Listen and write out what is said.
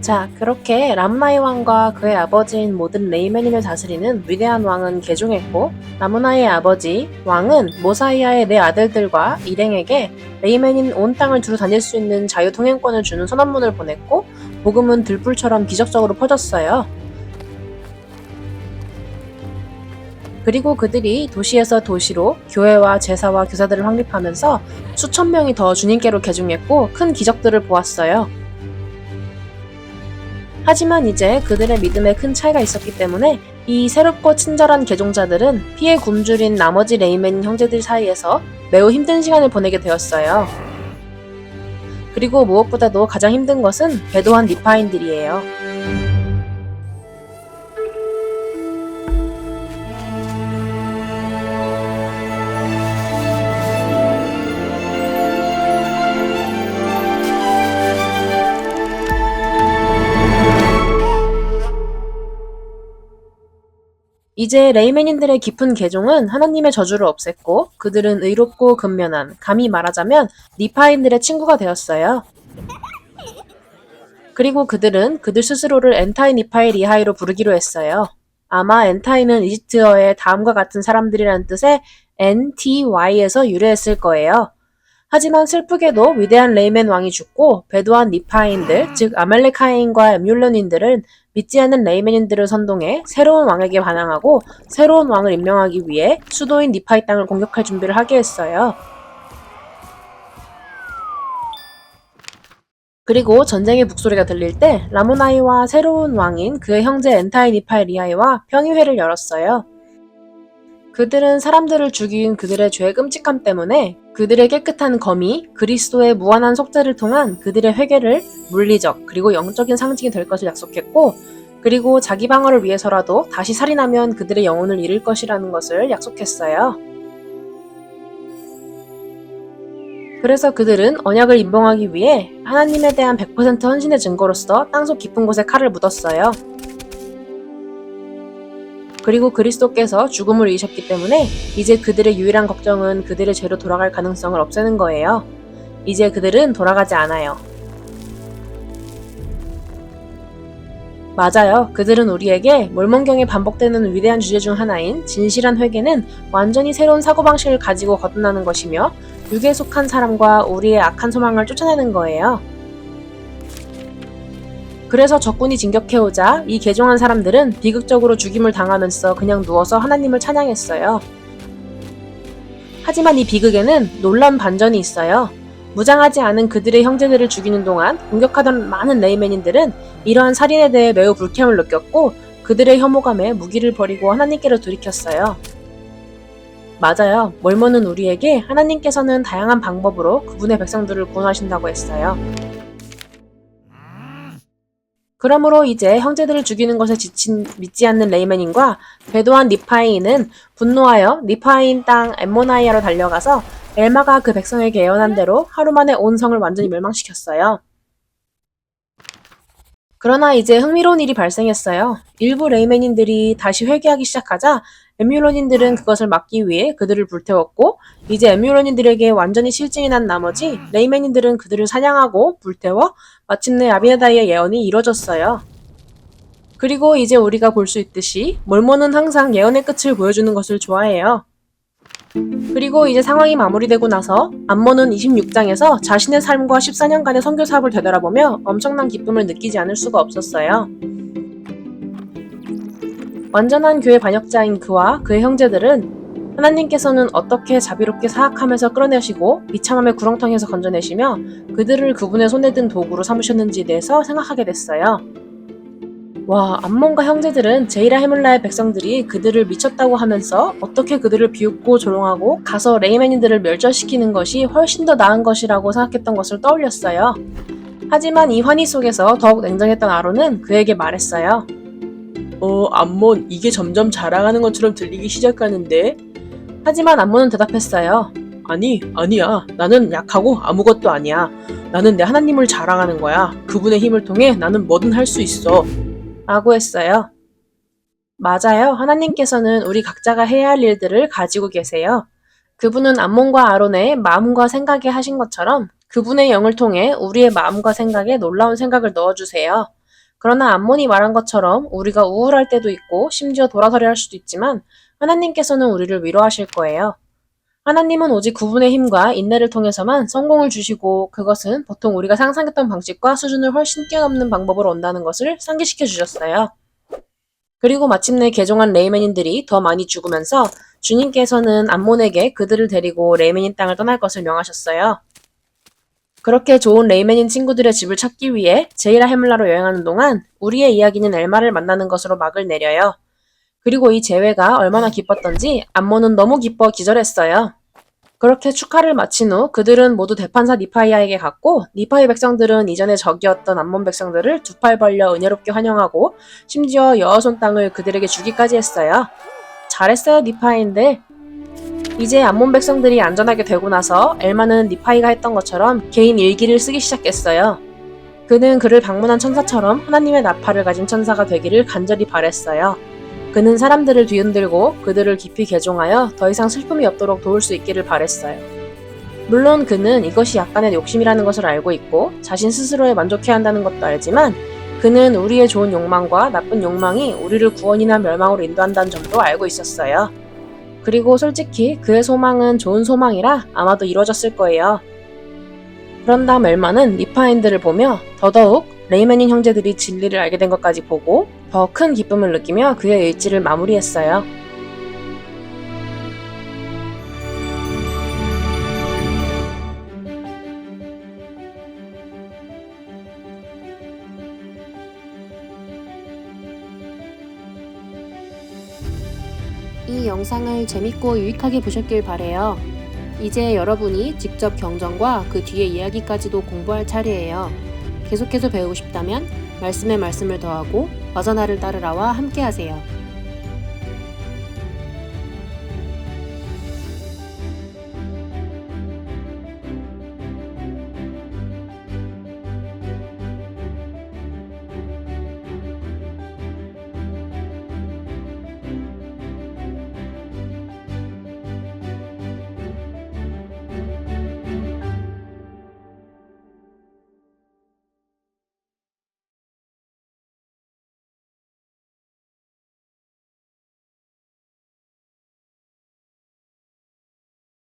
자, 그렇게 람나이 왕과 그의 아버지인 모든 레이메닌을 다스리는 위대한 왕은 개종했고, 라무나이의 아버지 왕은 모사이아의 네 아들들과 일행에게 레이메닌 온 땅을 두루 다닐 수 있는 자유 통행권을 주는 선언문을 보냈고, 복음은 들불처럼 기적적으로 퍼졌어요. 그리고 그들이 도시에서 도시로 교회와 제사와 교사들을 확립하면서 수천 명이 더 주님께로 개종했고 큰 기적들을 보았어요. 하지만 이제 그들의 믿음에 큰 차이가 있었기 때문에 이 새롭고 친절한 개종자들은 피해 굶주린 나머지 레이맨 형제들 사이에서 매우 힘든 시간을 보내게 되었어요. 그리고 무엇보다도 가장 힘든 것은 배도한 니파인들이에요. 이제 레이맨인들의 깊은 개종은 하나님의 저주를 없앴고 그들은 의롭고 근면한, 감히 말하자면 니파인들의 친구가 되었어요. 그리고 그들은 그들 스스로를 엔타이 니파이 리하이로 부르기로 했어요. 아마 엔타이는 이집트어의 다음과 같은 사람들이라는 뜻의 NTY에서 유래했을 거예요. 하지만 슬프게도 위대한 레이맨 왕이 죽고 배도한 니파인들, 즉 아말레카인과 에뮬론인들은 믿지 않는 레이맨인들을 선동해 새로운 왕에게 반항하고 새로운 왕을 임명하기 위해 수도인 니파이 땅을 공격할 준비를 하게 했어요. 그리고 전쟁의 북소리가 들릴 때 라모나이와 새로운 왕인 그의 형제 엔타이 니파이 리아이와 평의회를 열었어요. 그들은 사람들을 죽인 그들의 죄의 끔찍함 때문에 그들의 깨끗한 검이 그리스도의 무한한 속죄를 통한 그들의 회개를 물리적 그리고 영적인 상징이 될 것을 약속했고, 그리고 자기 방어를 위해서라도 다시 살인하면 그들의 영혼을 잃을 것이라는 것을 약속했어요. 그래서 그들은 언약을 임봉하기 위해 하나님에 대한 100% 헌신의 증거로서 땅속 깊은 곳에 칼을 묻었어요. 그리고 그리스도께서 죽음을 이기셨기 때문에 이제 그들의 유일한 걱정은 그들의 죄로 돌아갈 가능성을 없애는 거예요. 이제 그들은 돌아가지 않아요. 맞아요. 그들은 우리에게 몰몬경에 반복되는 위대한 주제 중 하나인 진실한 회개는 완전히 새로운 사고방식을 가지고 거듭나는 것이며 육에 속한 사람과 우리의 악한 소망을 쫓아내는 거예요. 그래서 적군이 진격해오자 이 개종한 사람들은 비극적으로 죽임을 당하면서 그냥 누워서 하나님을 찬양했어요. 하지만 이 비극에는 놀라운 반전이 있어요. 무장하지 않은 그들의 형제들을 죽이는 동안 공격하던 많은 레이맨인들은 이러한 살인에 대해 매우 불쾌함을 느꼈고 그들의 혐오감에 무기를 버리고 하나님께로 돌이켰어요. 맞아요. 몰몬은 우리에게 하나님께서는 다양한 방법으로 그분의 백성들을 구원하신다고 했어요. 그러므로 이제 형제들을 죽이는 것에 지친 믿지 않는 레이맨인과 배도한 니파이인은 분노하여 니파이인 땅 엠모나이아로 달려가서 엘마가 그 백성에게 예언한 대로 하루 만에 온 성을 완전히 멸망시켰어요. 그러나 이제 흥미로운 일이 발생했어요. 일부 레이맨인들이 다시 회개하기 시작하자 에뮬론인들은 그것을 막기 위해 그들을 불태웠고, 이제 에뮬론인들에게 완전히 실증이 난 나머지 레이맨인들은 그들을 사냥하고 불태워 마침내 아비나다이의 예언이 이뤄졌어요. 그리고 이제 우리가 볼 수 있듯이 몰몬은 항상 예언의 끝을 보여주는 것을 좋아해요. 그리고 이제 상황이 마무리되고 나서 암몬은 26장에서 자신의 삶과 14년간의 선교 사업을 되돌아보며 엄청난 기쁨을 느끼지 않을 수가 없었어요. 완전한 교회 반역자인 그와 그의 형제들은 하나님께서는 어떻게 자비롭게 사악하면서 끌어내시고 비참함의 구렁텅이에서 건져내시며 그들을 그분의 손에 든 도구로 삼으셨는지에 대해서 생각하게 됐어요. 와, 암몬과 형제들은 제이라 헤물라의 백성들이 그들을 미쳤다고 하면서 어떻게 그들을 비웃고 조롱하고 가서 레이맨인들을 멸절시키는 것이 훨씬 더 나은 것이라고 생각했던 것을 떠올렸어요. 하지만 이 환희 속에서 더욱 냉정했던 아론은 그에게 말했어요. 암몬, 이게 점점 자랑하는 것처럼 들리기 시작하는데? 하지만 암몬은 대답했어요. 아니야. 나는 약하고 아무것도 아니야. 나는 내 하나님을 자랑하는 거야. 그분의 힘을 통해 나는 뭐든 할 수 있어. 라고 했어요. 맞아요. 하나님께서는 우리 각자가 해야 할 일들을 가지고 계세요. 그분은 암몬과 아론의 마음과 생각에 하신 것처럼 그분의 영을 통해 우리의 마음과 생각에 놀라운 생각을 넣어주세요. 그러나 암몬이 말한 것처럼 우리가 우울할 때도 있고 심지어 돌아서려 할 수도 있지만 하나님께서는 우리를 위로하실 거예요. 하나님은 오직 구분의 힘과 인내를 통해서만 성공을 주시고 그것은 보통 우리가 상상했던 방식과 수준을 훨씬 뛰어넘는 방법으로 온다는 것을 상기시켜 주셨어요. 그리고 마침내 개종한 레이맨인들이 더 많이 죽으면서 주님께서는 암몬에게 그들을 데리고 레이맨인 땅을 떠날 것을 명하셨어요. 그렇게 좋은 레이맨인 친구들의 집을 찾기 위해 제이라 헤물라로 여행하는 동안 우리의 이야기는 엘마를 만나는 것으로 막을 내려요. 그리고 이 재회가 얼마나 기뻤던지 암몬은 너무 기뻐 기절했어요. 그렇게 축하를 마친 후 그들은 모두 대판사 니파이아에게 갔고 니파이 백성들은 이전에 적이었던 암몬 백성들을 두 팔 벌려 은혜롭게 환영하고 심지어 여호손 땅을 그들에게 주기까지 했어요. 잘했어요 니파이인데. 이제 암몬 백성들이 안전하게 되고 나서 엘마는 니파이가 했던 것처럼 개인 일기를 쓰기 시작했어요. 그는 그를 방문한 천사처럼 하나님의 나팔을 가진 천사가 되기를 간절히 바랬어요. 그는 사람들을 뒤흔들고 그들을 깊이 개종하여 더 이상 슬픔이 없도록 도울 수 있기를 바랬어요. 물론 그는 이것이 약간의 욕심이라는 것을 알고 있고 자신 스스로에 만족해야 한다는 것도 알지만 그는 우리의 좋은 욕망과 나쁜 욕망이 우리를 구원이나 멸망으로 인도한다는 점도 알고 있었어요. 그리고 솔직히 그의 소망은 좋은 소망이라 아마도 이루어졌을 거예요. 그런 다음 엘마는 니파인들을 보며 더더욱 레이맨인 형제들이 진리를 알게 된 것까지 보고 더 큰 기쁨을 느끼며 그의 일지를 마무리했어요. 이 영상을 재밌고 유익하게 보셨길 바래요. 이제 여러분이 직접 경전과 그 뒤의 이야기까지도 공부할 차례예요. 계속해서 배우고 싶다면 말씀에 말씀을 더하고 어서 나를 따르라와 함께하세요.